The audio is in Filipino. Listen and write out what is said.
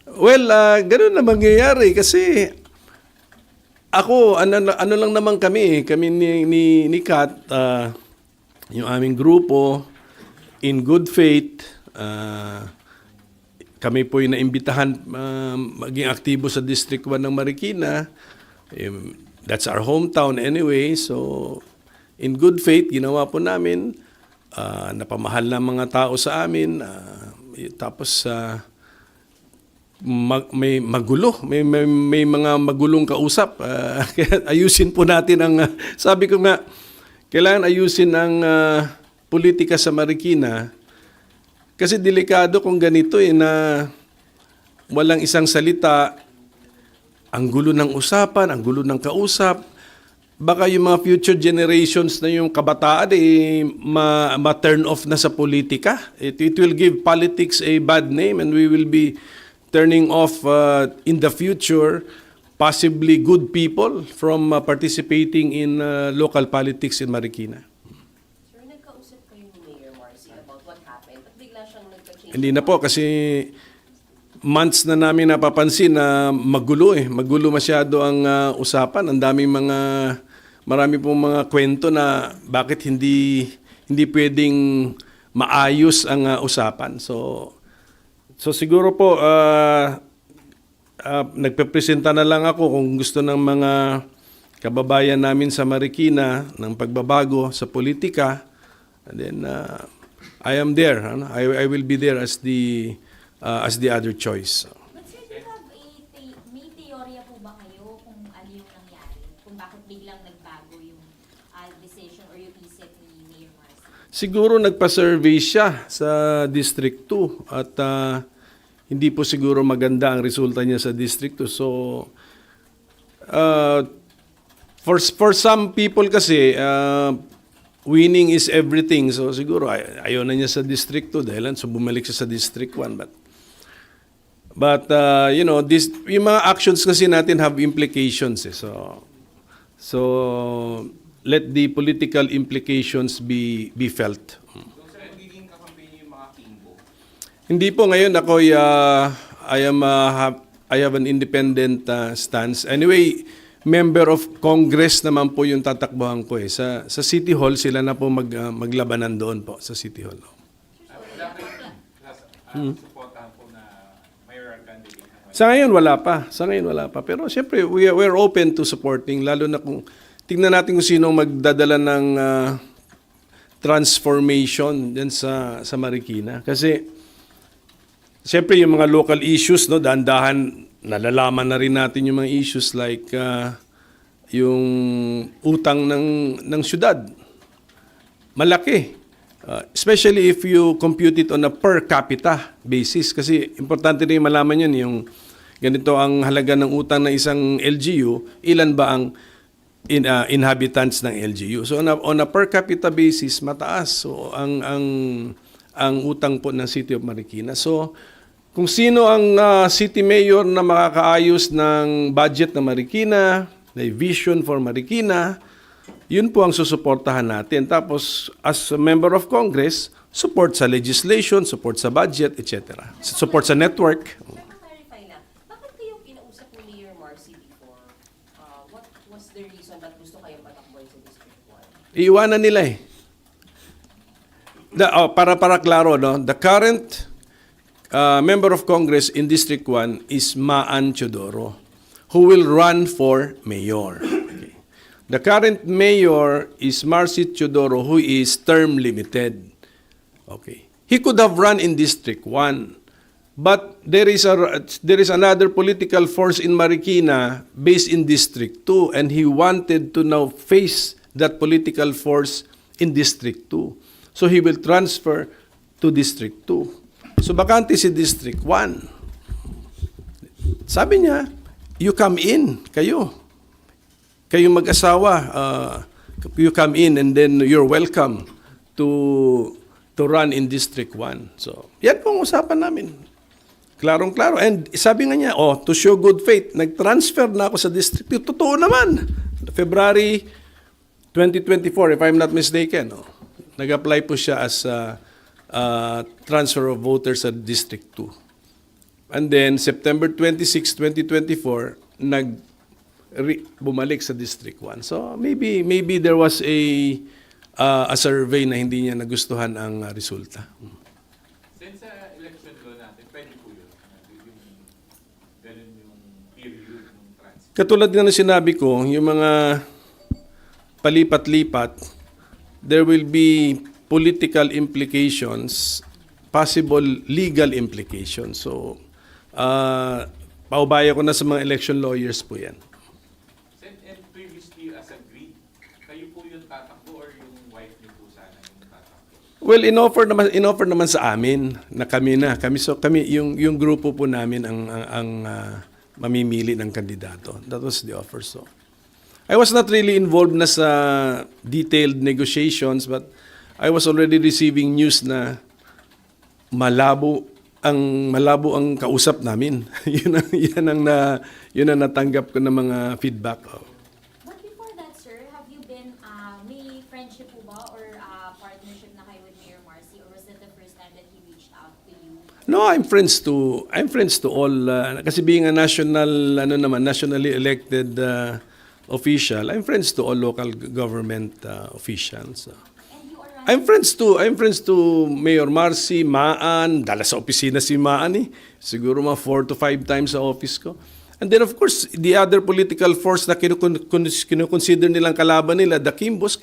Well, ganun na mangyayari kasi ako, ano lang naman kami, kami ni Kat, yung aming grupo, in good faith, kami po yung naimbitahan maging aktibo sa District 1 ng Marikina. That's our hometown anyway. So, in good faith, ginawa po namin. Napamahal na mga tao sa amin. Tapos, may magulo. May mga magulong kausap. Kaya ayusin po natin ang... sabi ko nga, kailangan ayusin ang politika sa Marikina. Kasi delikado kung ganito na walang isang salita, ang gulo ng usapan, ang gulo ng kausap, baka yung mga future generations na yung kabataan ma-turn off na sa politika. It will give politics a bad name and we will be turning off in the future possibly good people from participating in local politics in Marikina. Hindi na po kasi months na namin napapansin na magulo Magulo masyado ang usapan. Ang daming marami pong mga kwento na bakit hindi pwedeng maayos ang usapan. So siguro po nagpepresenta na lang ako kung gusto ng mga kababayan namin sa Marikina ng pagbabago sa politika. And then I am there. I will be there as the other choice. But sir, do you have may teorya po ba kayo kung ano yung nangyari? Kung bakit biglang nagbago yung decision or yung isip ni Mayor Marcy? Siguro nagpa-survey siya sa District 2 at hindi po siguro maganda ang resulta niya sa District 2. So, for some people kasi, winning is everything. So siguro ayaw na niya sa District 2 dahil so bumalik siya sa District 1. But you know, yung mga actions kasi natin have implications. So let the political implications be felt. Hindi po ngayon ako I have an independent stance. Anyway, member of Congress naman po yung tatakbuhan ko Sa City Hall, sila na po maglabanan doon po sa City Hall. Sa ngayon wala pa. Pero siyempre, we're open to supporting, lalo na kung tingnan natin kung sino magdadala ng transformation din sa Marikina. Kasi siyempre yung mga local issues, no, dahan-dahan nalalaman na rin natin yung mga issues like yung utang ng syudad. Malaki. Especially if you compute it on a per capita basis. Kasi importante rin malaman yun, yung ganito ang halaga ng utang ng isang LGU, ilan ba ang inhabitants ng LGU. So on a per capita basis, mataas. So ang utang po ng City of Marikina. So kung sino ang city mayor na makakaayos ng budget ng Marikina, may vision for Marikina, yun po ang susuportahan natin. Tapos, as a member of Congress, support sa legislation, support sa budget, etc. Support sa network. Clarify lang, bakit kayo kinausap ni Mayor Marcy before? What was the reason that gusto kayong patakboy sa District 1? Iiwanan nila para klaro, no? The current member of Congress in District 1 is Maan Teodoro, who will run for mayor. Okay. The current mayor is Marcy Teodoro, who is term limited. Okay. He could have run in District 1, but there is another political force in Marikina based in District 2, and he wanted to now face that political force in District 2. So he will transfer to District 2. So bakante si District 1. Sabi niya, you come in, kayo mag-asawa, you come in and then you're welcome to run in District 1. So, yan pong usapan namin. Klarong-klaro. And sabi nga niya, to show good faith, nag-transfer na ako sa District 2. Totoo naman. February 2024, if I'm not mistaken, nag-apply po siya as transfer of voters sa District 2. And then September 26, 2024, bumalik sa District 1. So maybe there was a survey na hindi niya nagustuhan ang resulta. Since sa election law natin, pwede po yun. Yung, ganun yung period ng transfer. Katulad nga na sinabi ko, yung mga palipat-lipat, there will be political implications, possible legal implications. So, paubaya ko na sa mga election lawyers po yan. And previously, as agreed, kayo po yung tatakbo or yung wife niyo po sana yung tatakbo? Well, inoffer naman sa amin na kami yung grupo po namin ang mamimili ng kandidato. That was the offer. So I was not really involved na sa detailed negotiations, but I was already receiving news na malabo ang kausap namin. yun ang natanggap ko ng mga feedback. But before that, sir, have you been, may friendship po ba or partnership na kayo with Mayor Marcy, or was that the first time that he reached out to you? No, I'm friends to all kasi being a nationally elected official, I'm friends to all local government officials. And you are running, I'm friends to Mayor Marcy, Maan, dala sa opisina si Maan siguro mga 4 to 5 times sa office ko. And then of course, the other political force na kinukonsider nilang kalaban nila, the Kimbos,